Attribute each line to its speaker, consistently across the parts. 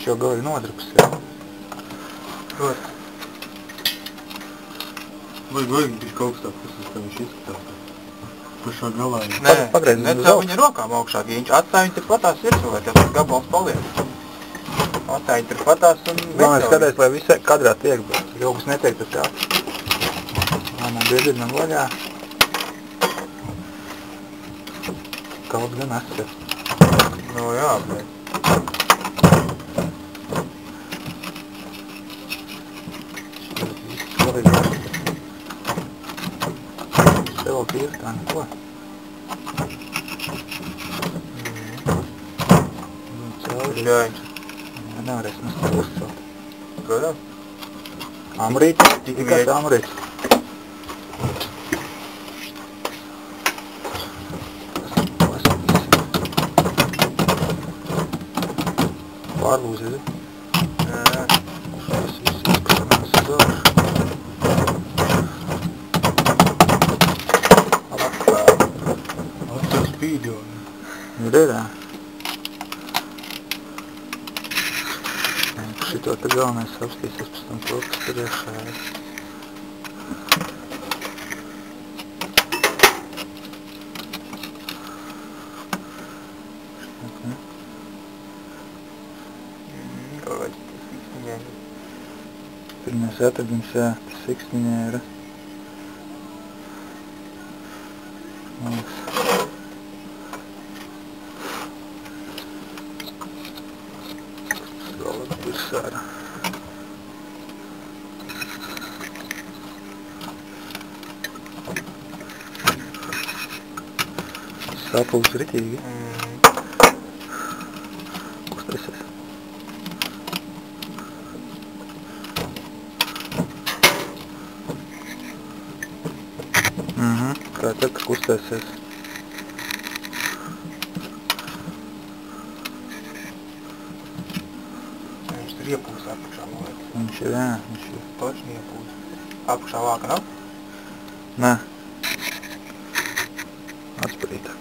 Speaker 1: Viņš jau gala nodruks, jā.
Speaker 2: Protams. Vajag bišķi augstāk puses, kā viņš izskatās. Pašā galā ir.
Speaker 1: Nē,
Speaker 2: necēl viņa rokām augšāk, ja viņš atstāja viņu patās virsū, lai tas gabals paliek. Atstāja viņu patās un
Speaker 1: Galvenais skatās, lai visi kadrā tiek, bet kaut kas netiek, tas jā. Man biedrinam vaļā. Kaut gan atcer.
Speaker 2: Nu jā, bet.
Speaker 1: Tev vēl tīri tā neko.
Speaker 2: Ļaņš.
Speaker 1: Nevarēs mēs tā uzcelt.
Speaker 2: Gadām?
Speaker 1: Amrīti? Tikai amrīti. Pārlūzi, zi?
Speaker 2: Jā.
Speaker 1: Šis viss izkasanās uz augšu.
Speaker 2: Atcer spīd jau.
Speaker 1: Ir, jā. Šito te galvenais apstīsies pēc tam to, kas tur iekšā ir. Pirmais atradums, jā, tas siksniņā ir. Sāra. Sāpūs ritīgi. Kustēsies. Kā tad, ka kustēsies.
Speaker 2: Iepūs apakšā, man liekas.
Speaker 1: Viņš ir, jā, viņš ir.
Speaker 2: Točni iepūs. Apakšā vāka nav?
Speaker 1: Nē. Atspirīta.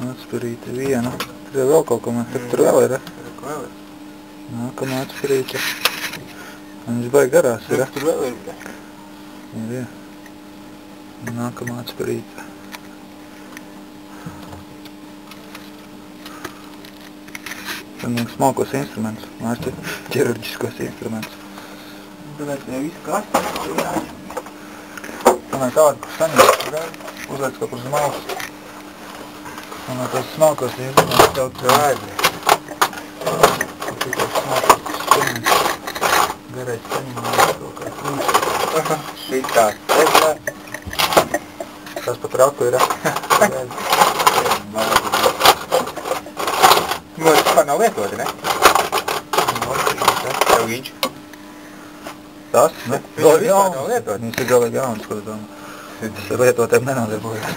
Speaker 1: Atspirīta viena. Tur jau vēl kaut ko man, tur vēl ir,
Speaker 2: Vēl ir.
Speaker 1: Nākamā atspirīta. Viņš baigi garās ir,
Speaker 2: Tur vēl ir.
Speaker 1: Ir, jā. Nākamā atspirīta. Smalkos instrumentus, mārsti ķirurģiskos instrumentus.
Speaker 2: Tāpēc jau visu kastu jāņem.
Speaker 1: Tomēr tādu, kur saņem, uzliec kaut kur uz malas. Tomēr tos smalkos instrumentus kaut kā
Speaker 2: Gaidri.
Speaker 1: Tikai smalkos instrumentus. Garais saņem kaut kā krūši.
Speaker 2: Šīt kā steplē.
Speaker 1: Tas pat raku ir.
Speaker 2: Mums vispār nav lietoti, ne? Tev viņš?
Speaker 1: Tas? Ne?
Speaker 2: Viņš vispār nav lietoti.
Speaker 1: Viņš ir galīgi jauns, ko domā. Tas ir lietotēm nenodarbojas.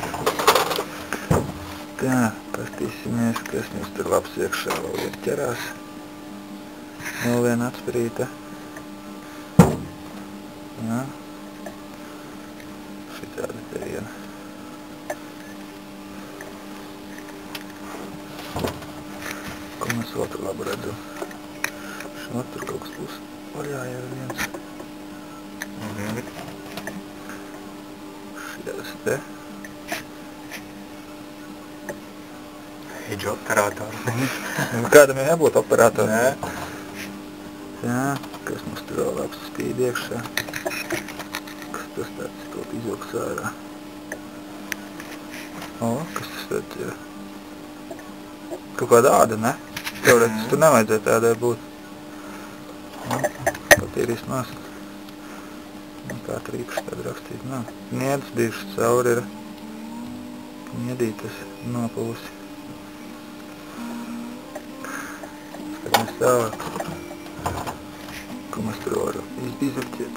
Speaker 1: Tā, pastīsimies, kas mums tur labs iekšā vēl vien ķerās. Vēl viena atspirīta. Jā. Šitādi te viena. Ko mēs vēl tur labi redzam. Šo tur kaut kas būs vaļā jau viens. Šies te.
Speaker 2: Hedžu operātors.
Speaker 1: Kādam jau jābūt operātoram.
Speaker 2: Nē.
Speaker 1: Jā, kas mums tur vēl labs spīd iekšā. Kas tas tāds kaut izvilks ārā. O, kas tas tāds ir? Kaut kāda āda, ne? Teorētiski tur nevajadzētu ādai būt. Kaut ir izmāst. Kā trīkuši tāda rakstīt. Nav. Niedas bijušas cauri ir. Niedītas nopūsi. Skatāmies tālāk. Ko mēs tur varam izvērķiet.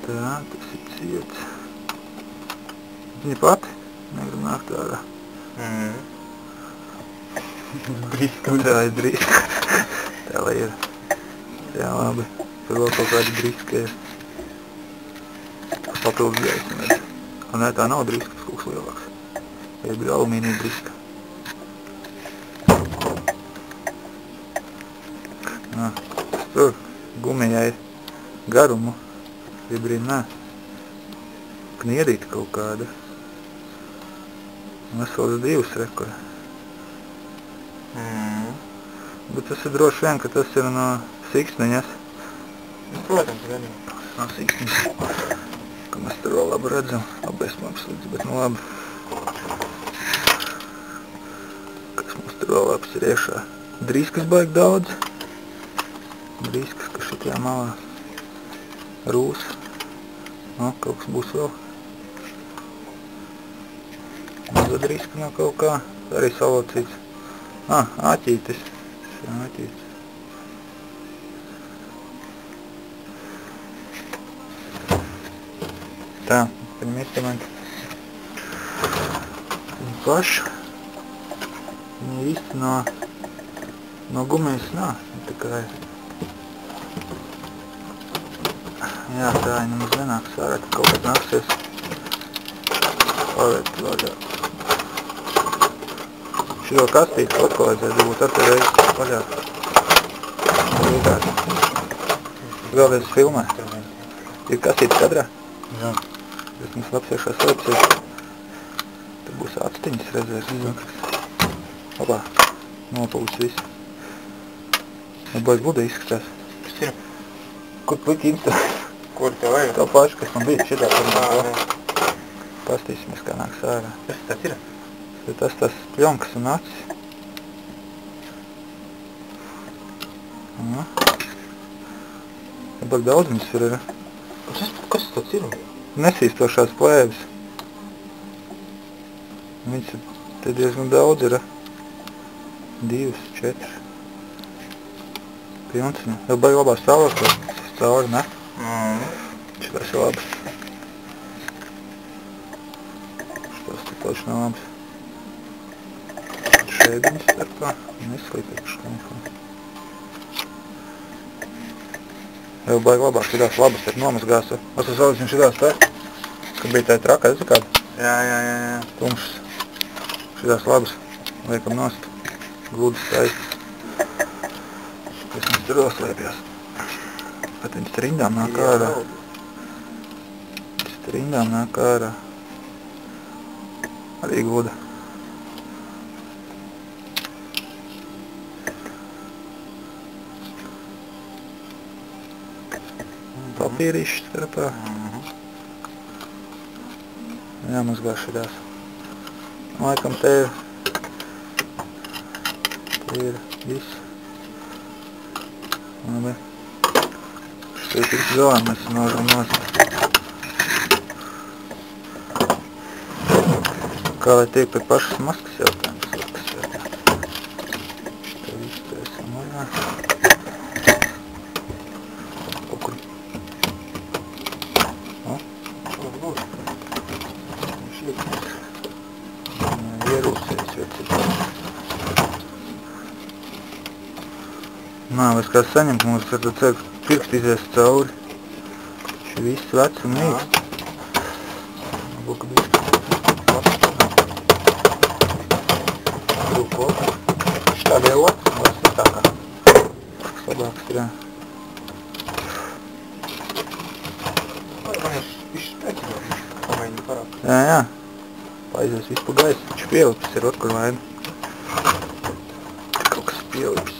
Speaker 1: Tā, tas ir ciets. Viņa pati negrib nākt ārā.
Speaker 2: Driska.
Speaker 1: Tā ir driska. Tā lai ir. Jā, labi. Tur vēl kaut kādi driska ir. Papildus gaisma. Nē, tā nav driska, tas kaut kas lielāks. Tā ir alumīnija driska. garumu. Hibrīna nē. Kniedīta kaut kāda. Vesels 2 rekur. Bet tas ir droši vien, ka tas ir no siksniņas.
Speaker 2: Protams, gan jau.
Speaker 1: No siksniņas. Ka mēs tur vēl labi redzam. Labais mums līdz, bet nu labi. Kas mums tur vēl labs ir iešā. Drīskas baigi daudz. Drīskas, ka šitajā malā. Rūs. No, kaut kas būs vēl. Maza drīska no kaut kā. Arī salocīts. Āķītis. Āķītis. Tā, viņam instrumenti. Viņi paši. Viņi īsti no gumijas nav. Tikai... Jā, tā viņi mums nenāks ārā, ka kaut kas nāksies. Paliet vaļā. Šito kastīti atkal vajadzētu būt atver reizes vaļā. Vēlreiz filmē. Ir kastīti kadrā? Jā. Bet mums labs iekšā slēpsies. Tur būs atstiņas redzēs. Labā, nopūs visu. Nebaiz buda izskatās.
Speaker 2: Kas ir?
Speaker 1: Kur pliki instrumenti?
Speaker 2: Kur tev vajag?
Speaker 1: Tā paša, kas man bija šitā. Pastīsimies, kā nāks ārā.
Speaker 2: Kas tas ir?
Speaker 1: Tas pļonkas un acis. Labāk daudz mums ir.
Speaker 2: Kas tas ir?
Speaker 1: Nesīstošās plēves. Viņas te diezgan daudz ir. 2, 4. Pilns. Jau baigi labā stāvoklī. Cauri, ne? Šitās ir labas. Šitās tik taču nav labas. Šēdiņas starpā. Neslīpējuši kaut kā. Jau baigi labāk šitās labas ir nomazgās. Es saucinu šitās te, kad bija tā traka, esi kāda?
Speaker 2: Jā.
Speaker 1: Tumšas. Šitās labas. Liekam nost. Gludi skaistas. Kas mums tur vēl slēpjas. Bet viņas trindām nāk ārā. Viņas trindām nāk ārā. Arī guda. Papīrīši starpā. Jāmazgā šitās. Laikam te ir viss. Labi. Šeit viss galā mēs nožam nost. Kā lai tiek pie pašas maskas jautājums. Šitā viss taisam vaļā. Kaut kur. Kaut būs. Šeit mums ierūsēs vecīt. Nā, vairs kā saņemt, mums ar to ceru pirkstīsies cauri. Šī viss vec un mīkst. Varbūt, ka viss kopā. Šitādē otrs, vai sliktākā. Kas labāks ir, jā.
Speaker 2: Viņš spēcīgāk, pamēģina parākt.
Speaker 1: Jā. Paizies viss pa gaisu. Viņš pielipis ir otkur vaina. Kaut kas pielipis.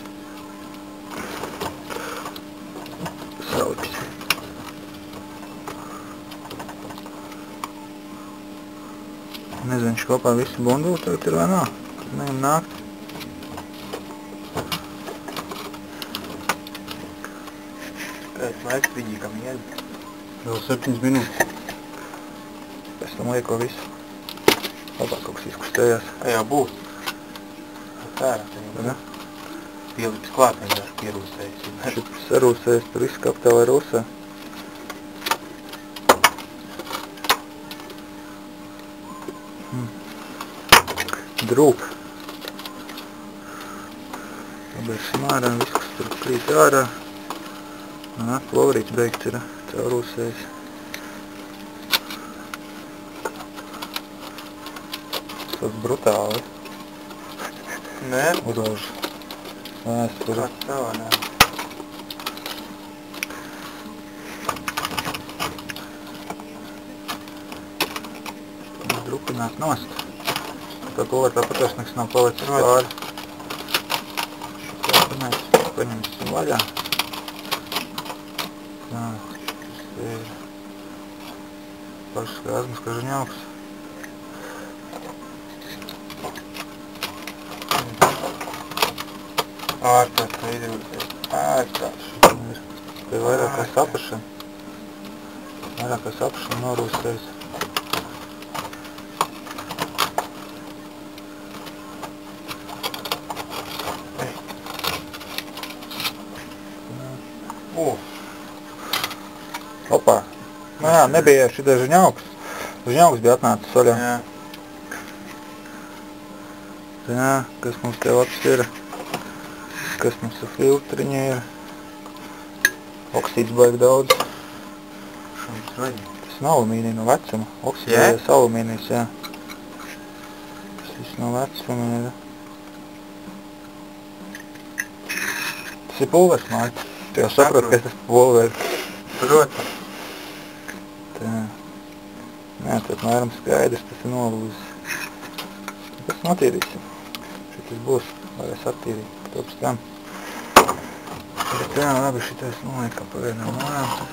Speaker 1: Nezinu, viņš kopā visu bundulu tagad ir vai nav. Kad neņem nākt.
Speaker 2: Kāds laiks vidī, kam ied?
Speaker 1: Vēl 7 minūtes. Pēc tam lieko visu. Labāk kaut kas izkustējās.
Speaker 2: Jā, būs. Tērā, tā jau. Pielips klāt, vienkārši pierūsējis.
Speaker 1: Šit sarūsējis, tur visu kapitāli ir rūsē. Drūp. Pabērsim ārā, viss, kas tur krīt ārā. Plovrīts beigts ir caurūsējis. Tas brutāli.
Speaker 2: Nē.
Speaker 1: Uzauž vēsturi.
Speaker 2: Kāds tā, nē.
Speaker 1: drupināt nost. Tā pulver tāpat nekas nav palicis pāri. Šitā mēs paņemsim vaļā. Tā, tas ir pašas krāsmas kažuņauks.
Speaker 2: Ārkārt, tā idealizēs. Ārkārt.
Speaker 1: Te vairāk kā sapašana. Vairāk kā sapašana norūstēs. Opā. Nu jā, nebija šitais žuņauks. Žuņauks bija atnācis vaļā.
Speaker 2: Jā.
Speaker 1: Jā, kas mums te otrs ir? Kas mums ar filtriņi ir? Oksīds baigi daudz. Tas nav alumīnija no vecuma. Oksidējies alumīnijas, jā. Tas viss no vecuma ir. Tas ir pulvers, māji. Tu jau saproti, ka tas pulvers.
Speaker 2: Protams.
Speaker 1: Tā. Nē, tad mēram skaidrs, tas ir nolūzis. Tas notīrīsim. Šitas būs, varēs attīrīt. Pēc tam. Bet jā, labi, šitais noliekam pa vienam mājām.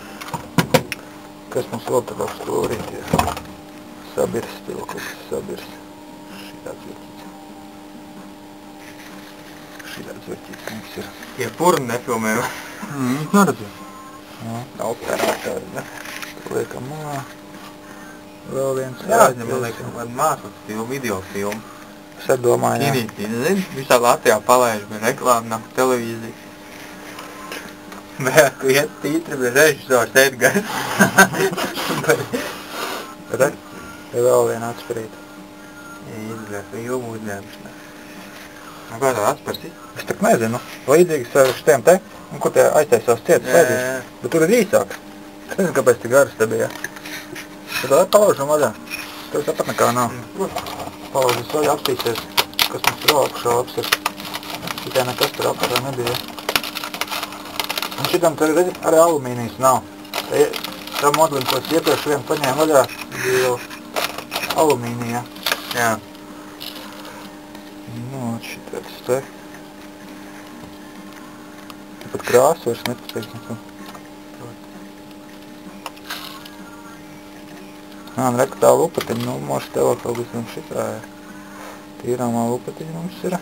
Speaker 1: Kas mums vēl tad apstūrīt ir? Sabirs, pilklis, sabirs. Šitāds virķīts. Šitāds virķīts mums ir.
Speaker 2: Tie purni nefilmē.
Speaker 1: Neredzu. Jā, operātori, ne? Liekam malā. Vēl viens.
Speaker 2: Jā, man liekas, man mākslas filmu, video filmu.
Speaker 1: Es arī domāju, jā.
Speaker 2: Kinītī, nezinu, visā Latvijā palaiž, bet reklāma nav televīzija. Bet, ku iet tītri, bet režisors Edgars.
Speaker 1: Re, ir vēl viena atspirīta.
Speaker 2: Izvēr filmu uzņēmušanā. Nu, kā tā atspars ir?
Speaker 1: Es tak nezinu. Līdzīgas ar šitiem te, un kur tie aiztaisās cietas sēdīs. Bet tur ir īsāks. Es nezinu, kāpēc tik garas te bija. Bet tā palaužam vaļā. Tur tāpat nekā nav. Palaužas vaļā apstīsies, kas mums tur apšā apsar. Šitie nekas tur apšā nebija. Un šitam tur redzi, arī alumīnijas nav. Tā modelim, ko es iepriekš vienu paņēmu vaļā, bija jau alumīnija.
Speaker 2: Jā.
Speaker 1: Nu, šitāds te. Tāpat krāsu vairs nepateiks neko. Nā, un reka tā lupatiņa, nu, moši tev kaut kas šitā ir. Tīrāmā lupatiņa mums ir.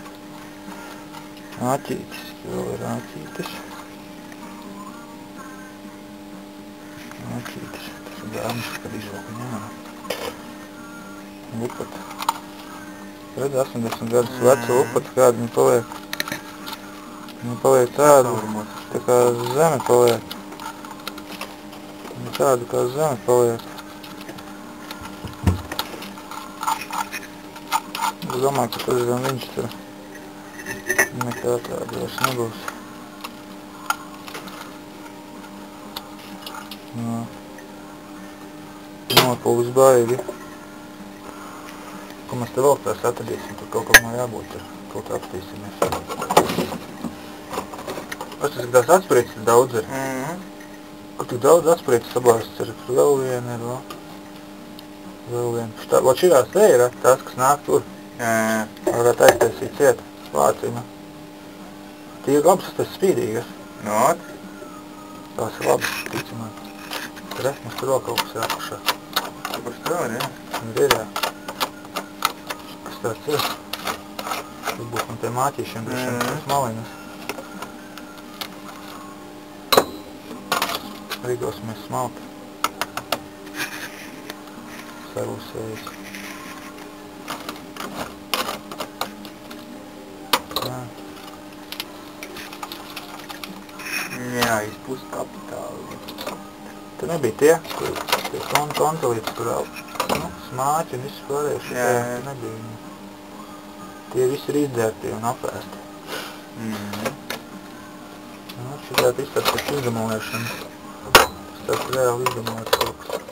Speaker 1: Āķītis, vēl ir āķītis. Āķītis, tas ir dārmas, kad izvalka ņemā. Lupata. Redz, 80 gadus veca lupata, kāda viņa paliek. Viņa paliek tāda, tā kā zeme paliek. Viņa tāda kā zeme paliek. Es domāju, ka tas gan viņš tur nekā tāda vairs nebūs. Nopūs baigi. Ko mēs te vēl tās atradīsim, tur kaut kā jābūt ir. Kaut kā apstīsimies. Es tas, ka tās atspirītas ir daudz ir. Kur tik daudz atspirītas sabāstas ir. Tur vēl viena ir vēl. Vēl viena. Vot širās te ir, tās, kas nāk tur. Varētu aiztaisīt ciet. Vācina. Tie ir labas, tas spīdīgas.
Speaker 2: Not.
Speaker 1: Tās ir labas, ticamāk. Re, mums tur vēl kaut kas ir apakšā.
Speaker 2: Tāpēc tur, jā.
Speaker 1: Ir, jā. Kas tāds ir? Tas būs no tiem āķīšiem, tās malinas. Rīgosimies smalki. Sarūsējas.
Speaker 2: Jā, izpūst kapitāli.
Speaker 1: Te nebija tie, tie kontrolīti, kurā smāķi un viss pārējuši.
Speaker 2: Jā.
Speaker 1: Te nebija. Tie visi ir izdzērti un apēsti. Šitāt izstāds pēc izgamolēšanas. Tas tāds reāli izgamolēts kaut kas.